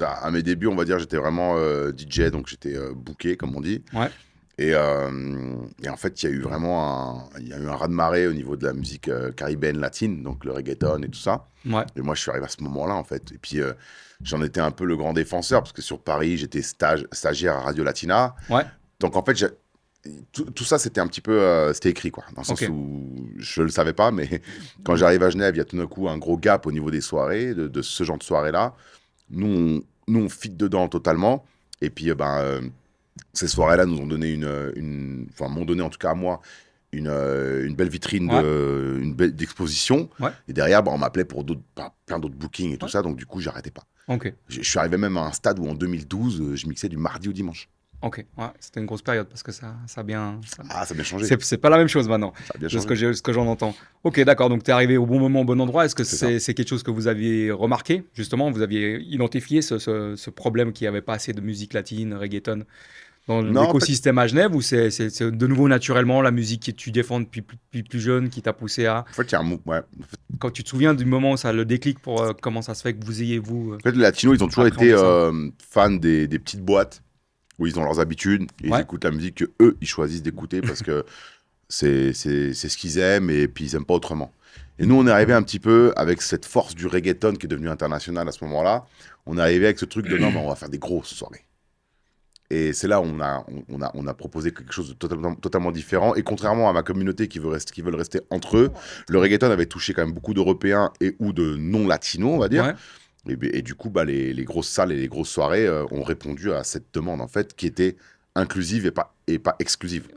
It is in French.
à mes débuts, on va dire, j'étais vraiment DJ, donc j'étais booké, comme on dit. Ouais. Et en fait, il y a eu vraiment un raz-de-marée au niveau de la musique caribéenne latine, donc le reggaeton et tout ça. Ouais. Et moi, je suis arrivé à ce moment-là, en fait. Et puis, j'en étais un peu le grand défenseur, parce que sur Paris, j'étais stagiaire à Radio Latina. Ouais. Donc, en fait, tout ça, c'était un petit peu... c'était écrit, quoi. Dans le sens où je ne le savais pas, mais quand j'arrive à Genève, il y a tout d'un coup un gros gap au niveau des soirées, de ce genre de soirée-là. Nous, on fit dedans totalement. Et puis, ces soirées-là nous ont donné enfin, m'ont donné en tout cas à moi une belle vitrine d'exposition. Ouais. Et derrière, on m'appelait pour plein d'autres bookings et tout Ouais. ça. Donc du coup, j'arrêtais pas. Ok. Je suis arrivé même à un stade où en 2012, je mixais du mardi au dimanche. Ok. Ouais. C'était une grosse période parce que ça a bien. Ah, ça a bien changé. C'est pas la même chose maintenant. Ça a bien De changé. ce que j'en entends. Ok, d'accord. Donc, tu es arrivé au bon moment, au bon endroit. Est-ce que C'est c'est quelque chose que vous aviez remarqué, justement? Vous aviez identifié ce problème qu'il n'y avait pas assez de musique latine, reggaeton, dans Non, en fait, l'écosystème à Genève, ou c'est de nouveau naturellement la musique que tu défends depuis plus jeune qui t'a poussé à... il y a ouais. Quand tu te souviens du moment où ça a le déclic pour comment ça se fait que vous ayez, vous... En fait, les Latinos, ils ont toujours appréhendé été ça. fans des petites boîtes où ils ont leurs habitudes. Et ils Ouais. écoutent la musique que eux, ils choisissent d'écouter parce que c'est ce qu'ils aiment et puis ils n'aiment pas autrement. Et nous, on est arrivé un petit peu avec cette force du reggaeton qui est devenu international à ce moment-là. On est arrivé avec ce truc de non, mais on va faire des grosses soirées. Et c'est là où on a proposé quelque chose de totalement différent. Et contrairement à ma communauté qui veulent rester entre eux, le reggaeton avait touché quand même beaucoup d'Européens ou de non-latinos, on va dire. Ouais. Et du coup, les grosses salles et les grosses soirées ont répondu à cette demande, en fait, qui était inclusive et pas exclusive.